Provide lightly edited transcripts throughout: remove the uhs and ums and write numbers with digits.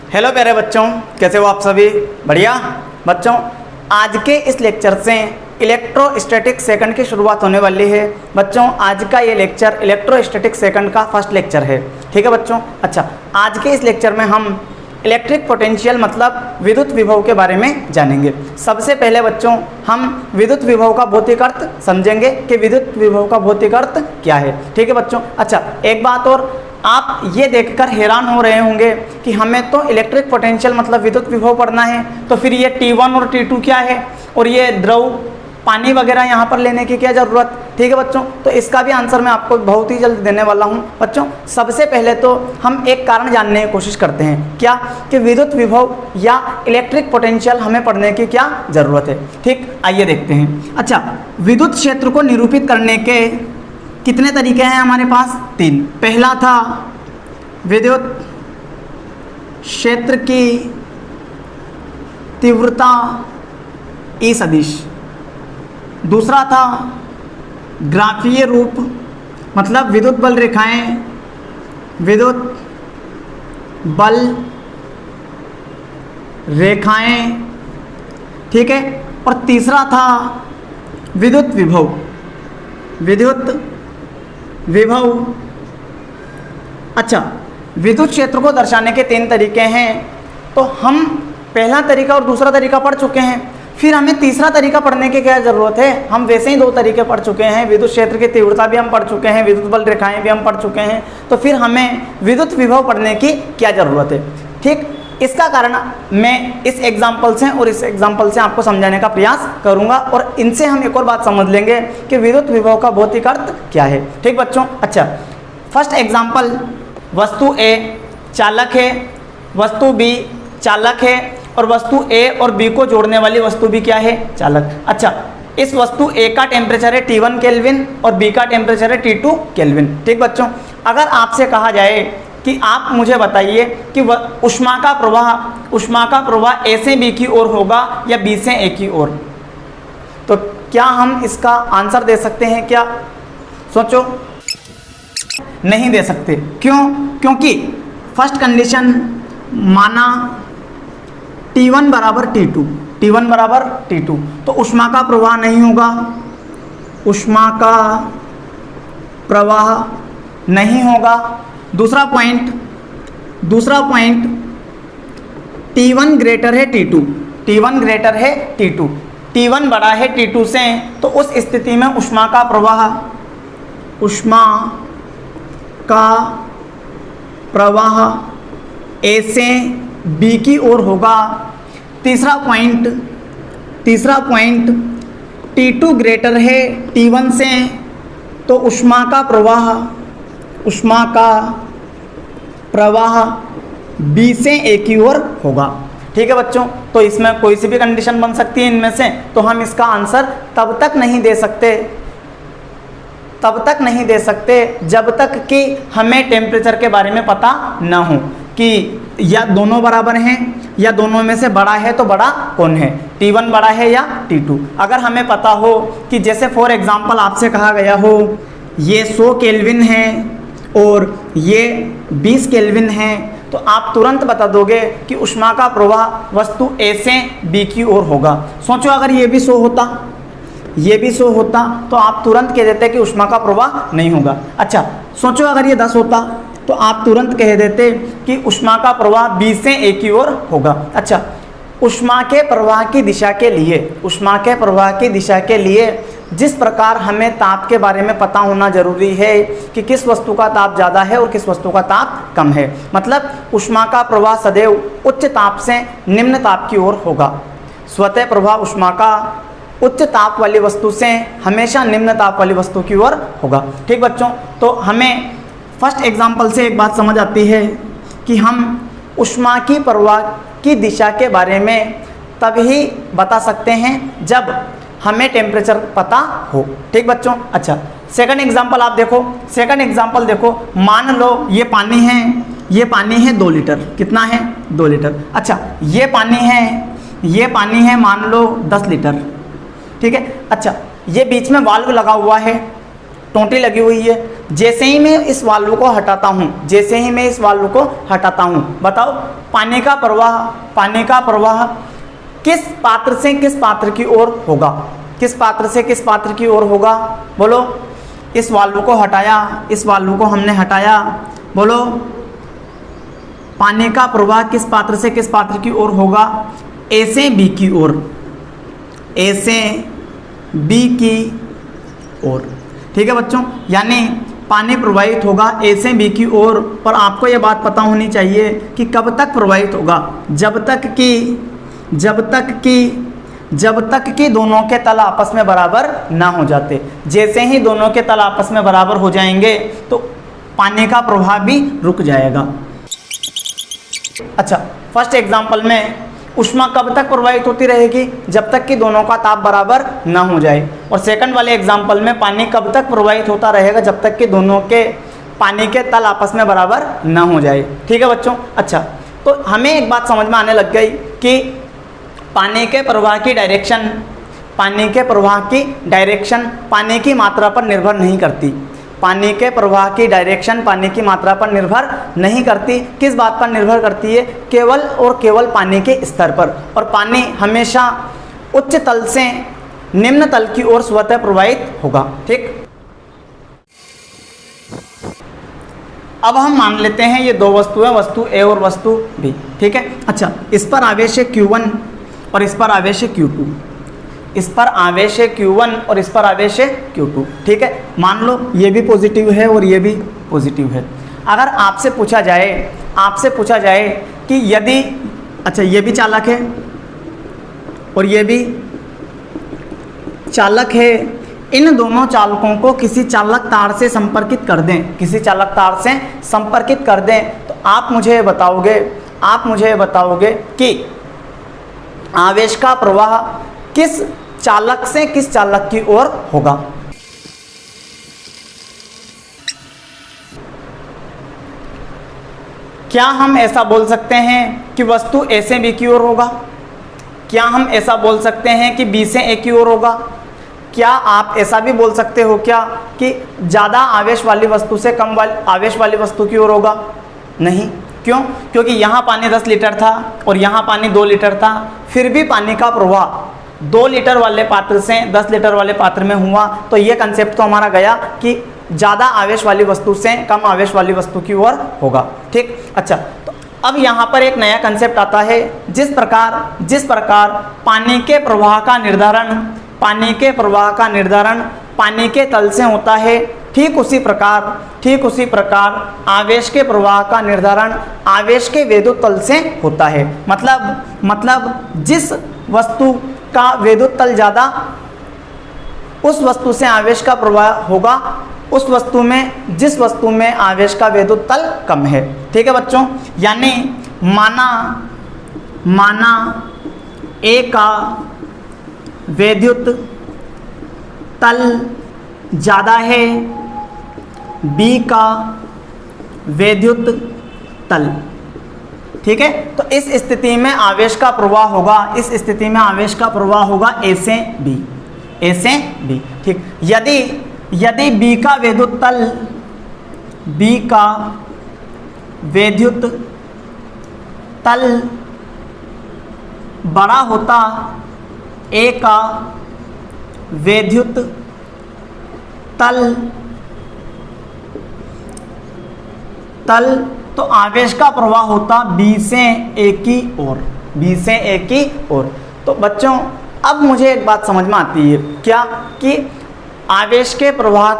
Hello प्यारे बच्चों, कैसे हो आप सभी? बढ़िया बच्चों, आज के इस लेक्चर से इलेक्ट्रोस्टैटिक सेकंड की शुरुआत होने वाली है। बच्चों आज का ये लेक्चर इलेक्ट्रोस्टैटिक सेकंड का फर्स्ट लेक्चर है। ठीक है बच्चों। अच्छा, आज के इस लेक्चर में हम इलेक्ट्रिक पोटेंशियल मतलब विद्युत विभव के बारे में जानेंगे। सबसे पहले बच्चों हम विद्युत विभव का भौतिक अर्थ समझेंगे कि विद्युत विभव का भौतिक अर्थ क्या है। ठीक है बच्चों। अच्छा, एक बात और, आप ये देखकर हैरान हो रहे होंगे कि हमें तो इलेक्ट्रिक पोटेंशियल मतलब विद्युत विभव पढ़ना है, तो फिर ये T1 और T2 क्या है, और ये द्रव पानी वगैरह यहाँ पर लेने की क्या ज़रूरत। ठीक है बच्चों, तो इसका भी आंसर मैं आपको बहुत ही जल्द देने वाला हूँ। बच्चों सबसे पहले तो हम एक कारण जानने की कोशिश करते हैं, क्या कि विद्युत विभव या इलेक्ट्रिक पोटेंशियल हमें पढ़ने की क्या ज़रूरत है। ठीक, आइए देखते हैं। अच्छा, विद्युत क्षेत्र को निरूपित करने के कितने तरीके हैं हमारे पास? 3। पहला था विद्युत क्षेत्र की तीव्रता E सदिश। दूसरा था ग्राफीय रूप मतलब विद्युत बल रेखाएं, विद्युत बल रेखाएं। ठीक है। और तीसरा था विद्युत विभव, विद्युत विभव। अच्छा, विद्युत क्षेत्र को दर्शाने के 3 तरीके हैं, तो हम पहला तरीका और दूसरा तरीका पढ़ चुके हैं, फिर हमें तीसरा तरीका पढ़ने की क्या ज़रूरत है? हम वैसे ही 2 तरीके पढ़ चुके हैं, विद्युत क्षेत्र की तीव्रता भी हम पढ़ चुके हैं, विद्युत बल रेखाएं भी हम पढ़ चुके हैं, तो फिर हमें विद्युत विभव पढ़ने की क्या ज़रूरत है। ठीक, इसका कारण मैं इस एग्जाम्पल से और इस एग्जाम्पल से आपको समझाने का प्रयास करूंगा, और इनसे हम एक और बात समझ लेंगे कि विद्युत विभव का भौतिक अर्थ क्या है। ठीक बच्चों। अच्छा, फर्स्ट एग्जाम्पल, वस्तु A चालक है, वस्तु B चालक है, और वस्तु A और B को जोड़ने वाली वस्तु भी क्या है? चालक। अच्छा, इस वस्तु A का टेम्परेचर है T1 केल्विन और B का टेम्परेचर है T2 केल्विन। ठीक बच्चों, अगर आपसे कहा जाए कि आप मुझे बताइए कि ऊष्मा का प्रवाह A से B की ओर होगा या B से A की ओर, तो क्या हम इसका आंसर दे सकते हैं? क्या सोचो? नहीं दे सकते। क्यों? क्योंकि फर्स्ट कंडीशन माना T1 बराबर T2, T1 बराबर T2, तो ऊष्मा का प्रवाह नहीं होगा, ऊष्मा का प्रवाह नहीं होगा। दूसरा पॉइंट T1 ग्रेटर है T2, T1 ग्रेटर है T2, T1 बड़ा है T2 से, तो उस स्थिति में ऊष्मा का प्रवाह A से B की ओर होगा। तीसरा पॉइंट T2 ग्रेटर है T1 से, तो ऊष्मा का प्रवाह B से A की ओर होगा। ठीक है बच्चों, तो इसमें कोई सी भी कंडीशन बन सकती है इनमें से, तो हम इसका आंसर तब तक नहीं दे सकते जब तक कि हमें टेम्परेचर के बारे में पता ना हो कि या दोनों बराबर हैं या दोनों में से बड़ा है तो बड़ा कौन है, T1 बड़ा है या T2। अगर हमें पता हो कि जैसे फॉर एग्जांपल आपसे कहा गया हो ये 100 केल्विन है और ये 20 केल्विन है, तो आप तुरंत बता दोगे कि ऊष्मा का प्रवाह वस्तु A से B की ओर होगा। सोचो अगर ये भी 100 होता तो आप तुरंत कह देते कि ऊष्मा का प्रवाह नहीं होगा। अच्छा, सोचो अगर ये 10 होता तो आप तुरंत कह देते कि ऊष्मा का प्रवाह B से A की ओर होगा। अच्छा, ऊष्मा के प्रवाह की दिशा के लिए जिस प्रकार हमें ताप के बारे में पता होना जरूरी है कि किस वस्तु का ताप ज़्यादा है और किस वस्तु का ताप कम है, मतलब ऊष्मा का प्रवाह सदैव उच्च ताप से निम्न ताप की ओर होगा। स्वतः प्रवाह ऊष्मा का उच्च ताप वाली वस्तु से हमेशा निम्न ताप वाली वस्तु की ओर होगा। ठीक बच्चों, तो हमें फर्स्ट एग्जाम्पल से एक बात समझ आती है कि हम ऊष्मा की प्रवाह की दिशा के बारे में तभी बता सकते हैं जब हमें टेम्परेचर पता हो। ठीक बच्चों। अच्छा, सेकंड एग्जाम्पल आप देखो, मान लो ये पानी है 2 लीटर। कितना है? 2 लीटर। अच्छा, ये पानी है मान लो 10 लीटर। ठीक है। अच्छा, ये बीच में वाल्व लगा हुआ है, टोंटी लगी हुई है। जैसे ही मैं इस वाल्व को हटाता हूँ, जैसे ही मैं इस वाल्व को हटाता हूँ, बताओ पानी का प्रवाह किस पात्र से किस पात्र की ओर होगा? किस पात्र से किस पात्र की ओर होगा? बोलो। इस वाल्व को हटाया, इस वाल्व को हमने हटाया, बोलो पानी का प्रवाह किस पात्र से किस पात्र की ओर होगा? ए से बी की ओर, ए से बी की ओर। ठीक है बच्चों, यानी पानी प्रवाहित होगा ए से बी की ओर। पर आपको यह बात पता होनी चाहिए कि कब तक प्रवाहित होगा? जब तक कि दोनों के तल आपस में बराबर ना हो जाते। जैसे ही दोनों के तल आपस में बराबर हो जाएंगे तो पानी का प्रवाह भी रुक जाएगा। अच्छा, फर्स्ट एग्जांपल में ऊष्मा कब तक प्रवाहित होती रहेगी? जब तक कि दोनों का ताप बराबर ना हो जाए। और सेकंड वाले एग्जांपल में पानी कब तक प्रवाहित होता रहेगा? जब तक कि दोनों के पानी के तल आपस में बराबर ना हो जाए। ठीक है बच्चों। अच्छा, तो हमें एक बात समझ में आने लग गई कि पानी के प्रवाह की डायरेक्शन पानी की मात्रा पर निर्भर नहीं करती। पानी के प्रवाह की डायरेक्शन पानी की मात्रा पर निर्भर नहीं करती। किस बात पर निर्भर करती है? केवल और केवल पानी के स्तर पर। और पानी हमेशा उच्च तल से निम्न तल की ओर स्वतः प्रवाहित होगा। ठीक, अब हम मान लेते हैं ये दो वस्तु है, वस्तु ए और वस्तु बी। ठीक है। अच्छा, इस पर आवेश है Q1 और इस पर आवेश है Q2। इस पर आवेश है Q1 और इस पर आवेश है Q2। ठीक है, मान लो ये भी पॉजिटिव है और ये भी पॉजिटिव है। अगर आपसे पूछा जाए कि यदि, अच्छा ये भी चालक है और ये भी चालक है, इन दोनों चालकों को किसी चालक तार से संपर्कित कर दें, तो आप मुझे बताओगे कि आवेश का प्रवाह किस चालक से किस चालक की ओर होगा? क्या हम ऐसा बोल सकते हैं कि वस्तु ए से बी की ओर होगा? क्या हम ऐसा बोल सकते हैं कि बी से ए की ओर होगा? क्या आप ऐसा भी बोल सकते हो क्या कि ज़्यादा आवेश वाली वस्तु से कम आवेश वाली वस्तु की ओर होगा? नहीं। क्यों? क्योंकि यहाँ पानी 10 लीटर था और यहाँ पानी 2 लीटर था, फिर भी पानी का प्रवाह 2 लीटर वाले पात्र से 10 लीटर वाले पात्र में हुआ। तो ये कंसेप्ट तो हमारा गया कि ज़्यादा आवेश वाली वस्तु से कम आवेश वाली वस्तु की ओर होगा। ठीक। अच्छा, तो अब यहाँ पर एक नया कंसेप्ट आता है। जिस प्रकार पानी के प्रवाह का निर्धारण पानी के तल से होता है, ठीक उसी प्रकार आवेश के प्रवाह का निर्धारण आवेश के वैद्युत तल से होता है। मतलब जिस वस्तु का वैद्युत तल ज़्यादा, उस वस्तु से आवेश का प्रवाह होगा जिस वस्तु में आवेश का वैद्युत तल कम है। ठीक है बच्चों, यानी माना ए का वैद्युत तल ज़्यादा है, बी का वैद्युत तल। ठीक है, तो इस स्थिति में आवेश का प्रवाह होगा ए से बी। ठीक, यदि बी का वैद्युत तल बड़ा होता ए का वैद्युत तल तो आवेश का प्रवाह होता बी से ए की ओर। तो बच्चों, अब मुझे एक बात समझ में आती है क्या कि आवेश के प्रवाह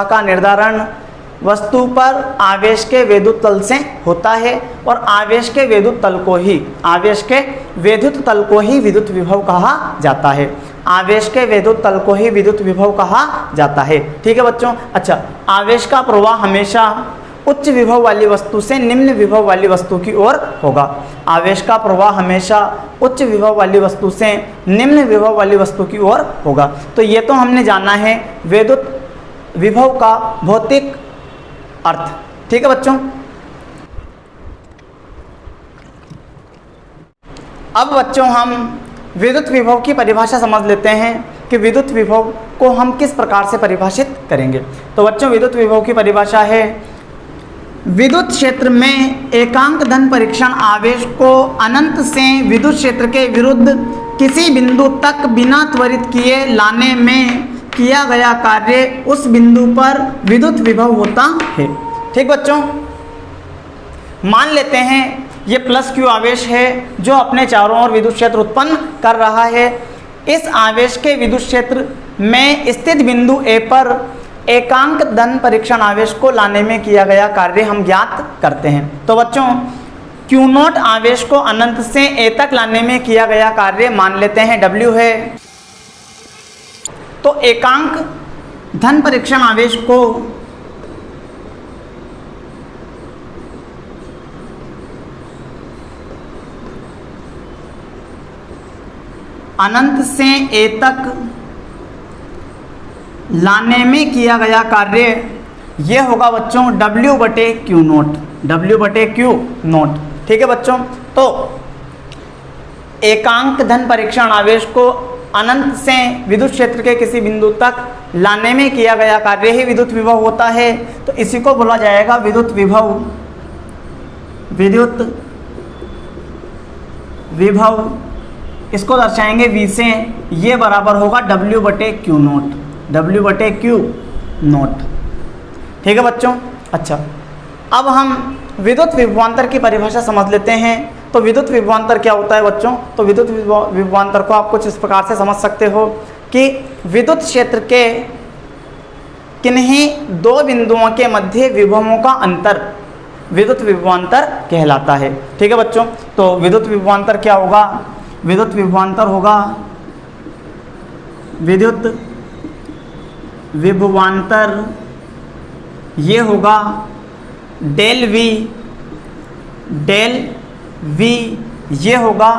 का निर्धारण वस्तु पर आवेश के वैद्युत तल से होता है और आवेश के वैद्युत तल को ही विद्युत विभव कहा जाता है। ठीक है बच्चों। अच्छा, आवेश का प्रवाह हमेशा उच्च विभव वाली वस्तु से निम्न विभव वाली वस्तु की ओर होगा। आवेश का प्रवाह हमेशा उच्च विभव वाली वस्तु से निम्न विभव वाली वस्तु की ओर होगा। तो ये तो हमने जाना है वैद्युत विभव का भौतिक अर्थ। ठीक है बच्चों। अब बच्चों हम विद्युत विभव की परिभाषा समझ लेते हैं। कि विद्युत विभव को हम किस प्रकार से परिभाषित करेंगे। तो बच्चों विद्युत विभव की परिभाषा है, विद्युत क्षेत्र में एकांक धन परीक्षण आवेश को अनंत से विद्युत क्षेत्र के विरुद्ध किसी बिंदु तक बिना त्वरित किए लाने में किया गया कार्य उस बिंदु पर विद्युत विभव होता है। ठीक बच्चों, मान लेते हैं ये प्लस क्यू आवेश है जो अपने चारों ओर विद्युत क्षेत्र उत्पन्न कर रहा है। इस आवेश के विद्युत क्षेत्र में स्थित बिंदु ए पर एकांक धन परीक्षण आवेश को लाने में किया गया कार्य हम ज्ञात करते हैं। तो बच्चों क्यू नॉट आवेश को अनंत से ए तक लाने में किया गया कार्य मान लेते हैं W है। तो एकांक धन परीक्षण आवेश को अनंत से ए तक लाने में किया गया कार्य ये होगा बच्चों W बटे क्यू नोट, W बटे क्यू नोट। ठीक है बच्चों, तो एकांक धन परीक्षण आवेश को अनंत से विद्युत क्षेत्र के किसी बिंदु तक लाने में किया गया कार्य ही विद्युत विभव होता है। तो इसी को बोला जाएगा विद्युत विभव। विद्युत विभव इसको दर्शाएंगे V से, ये बराबर होगा W बटे क्यू नोट, W बटे क्यू नोट। ठीक है बच्चों। अच्छा, अब हम विद्युत विभवांतर की परिभाषा समझ लेते हैं। तो विद्युत विभवांतर क्या होता है बच्चों? तो विद्युत विभवांतर को आप कुछ इस प्रकार से समझ सकते हो कि विद्युत क्षेत्र के किन्हीं दो बिंदुओं के मध्य विभवों का अंतर विद्युत विभवांतर कहलाता है। ठीक है बच्चों, तो विद्युत विभवांतर क्या होगा? विद्युत विभवांतर होगा, विद्युत विभवांतर ये होगा डेल V ये होगा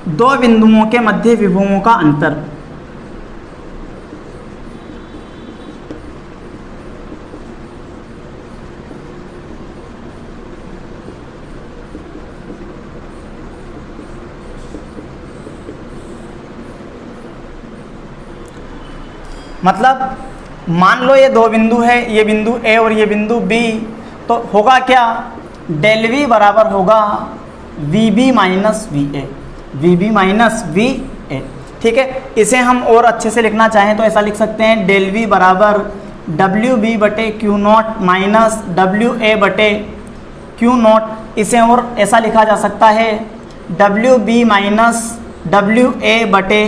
दो बिंदुओं के मध्य विभवों का अंतर। मतलब मान लो ये दो बिंदु है, ये बिंदु A और ये बिंदु B, तो होगा क्या? डेल V बराबर होगा VB minus VA, VB minus VA। ठीक है, इसे हम और अच्छे से लिखना चाहें तो ऐसा लिख सकते हैं, डेल V बराबर WB बटे क्यू नॉट माइनस WA बटे क्यू नॉट। इसे और ऐसा लिखा जा सकता है, WB माइनस WA बटे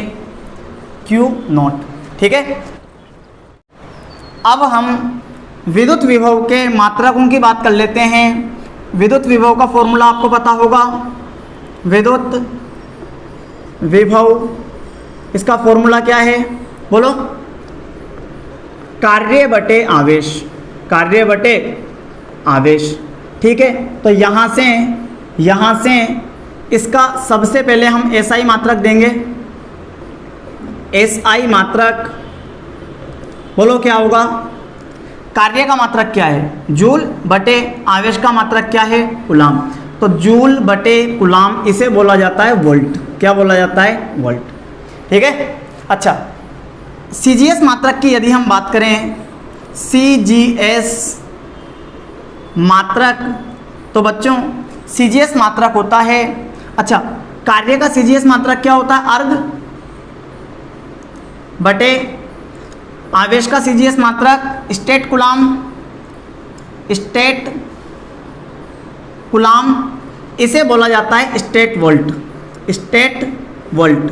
क्यू नॉट। ठीक है, अब हम विद्युत विभव के मात्रकों की बात कर लेते हैं। विद्युत विभव का फॉर्मूला आपको पता होगा। विद्युत विभव इसका फॉर्मूला क्या है? बोलो। कार्य बटे आवेश, कार्य बटे आवेश। ठीक है, तो यहाँ से इसका सबसे पहले हम SI मात्रक देंगे। SI मात्रक बोलो क्या होगा? कार्य का मात्रक क्या है? जूल बटे आवेश का मात्रक क्या है? कूलाम। तो जूल बटे कूलाम इसे बोला जाता है वोल्ट। क्या बोला जाता है? वोल्ट। ठीक है। अच्छा, CGS मात्रक की यदि हम बात करें, CGS मात्रक, तो बच्चों CGS मात्रक होता है, अच्छा कार्य का CGS मात्रक क्या होता है? अर्ग बटे आवेश का CGS मात्रक स्टेट कूलाम, स्टेट कूलाम इसे बोला जाता है स्टेट वोल्ट, स्टेट वोल्ट।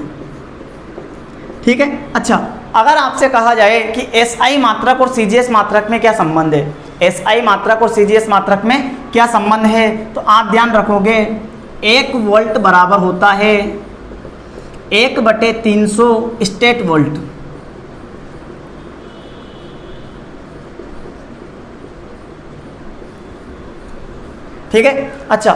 ठीक है। अच्छा, अगर आपसे कहा जाए कि SI मात्रक और CGS मात्रक में क्या संबंध है, SI मात्रक और CGS मात्रक में क्या संबंध है, तो आप ध्यान रखोगे 1 वोल्ट बराबर होता है 1/300 स्टेट वोल्ट। ठीक है। अच्छा,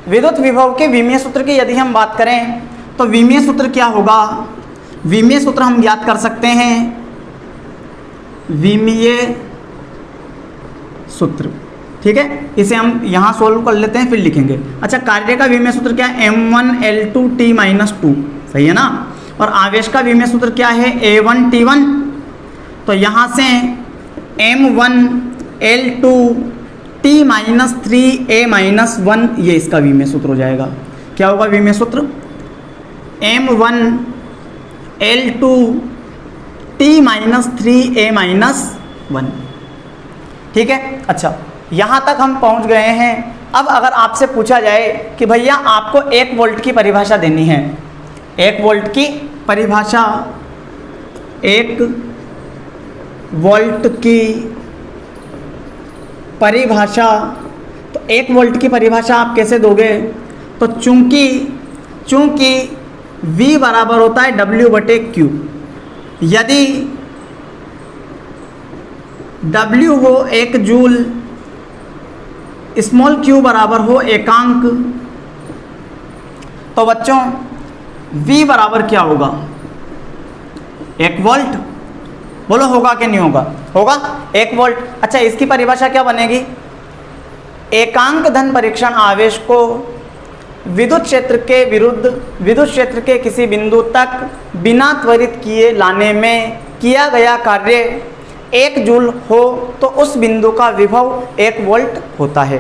विद्युत विभव के विमीय सूत्र की यदि हम बात करें तो विमीय सूत्र क्या होगा? विमीय सूत्र हम ज्ञात कर सकते हैं, विमीय सूत्र। ठीक है, इसे हम यहाँ सोल्व कर लेते हैं फिर लिखेंगे। अच्छा, कार्य का विमीय सूत्र क्या है? M1L2T-2, सही है ना। और आवेश का विमेय सूत्र क्या है, A1T1। तो यहाँ से M1L2T-3A-1 ये इसका विमेय सूत्र हो जाएगा। क्या होगा विमेय सूत्र, M1L2T-3A-1। ठीक है। अच्छा, यहाँ तक हम पहुँच गए हैं। अब अगर आपसे पूछा जाए कि भैया आपको 1 वोल्ट की परिभाषा देनी है, 1 वोल्ट की परिभाषा, 1 वोल्ट की परिभाषा, तो 1 वोल्ट की परिभाषा आप कैसे दोगे, तो चूंकि V बराबर होता है W/Q, यदि W हो 1 जूल, स्मॉल q बराबर हो एकांक, तो बच्चों V बराबर क्या होगा, 1 वोल्ट। बोलो होगा कि नहीं होगा, होगा 1 वोल्ट। अच्छा, इसकी परिभाषा क्या बनेगी, एकांक धन परीक्षण आवेश को विद्युत क्षेत्र के विरुद्ध विद्युत क्षेत्र के किसी बिंदु तक बिना त्वरित किए लाने में किया गया कार्य 1 जूल हो तो उस बिंदु का विभव 1 वोल्ट होता है।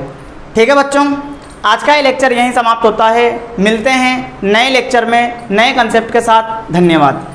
ठीक है बच्चों, आज का ये लेक्चर यहीं समाप्त होता है। मिलते हैं नए लेक्चर में नए कंसेप्ट के साथ। धन्यवाद।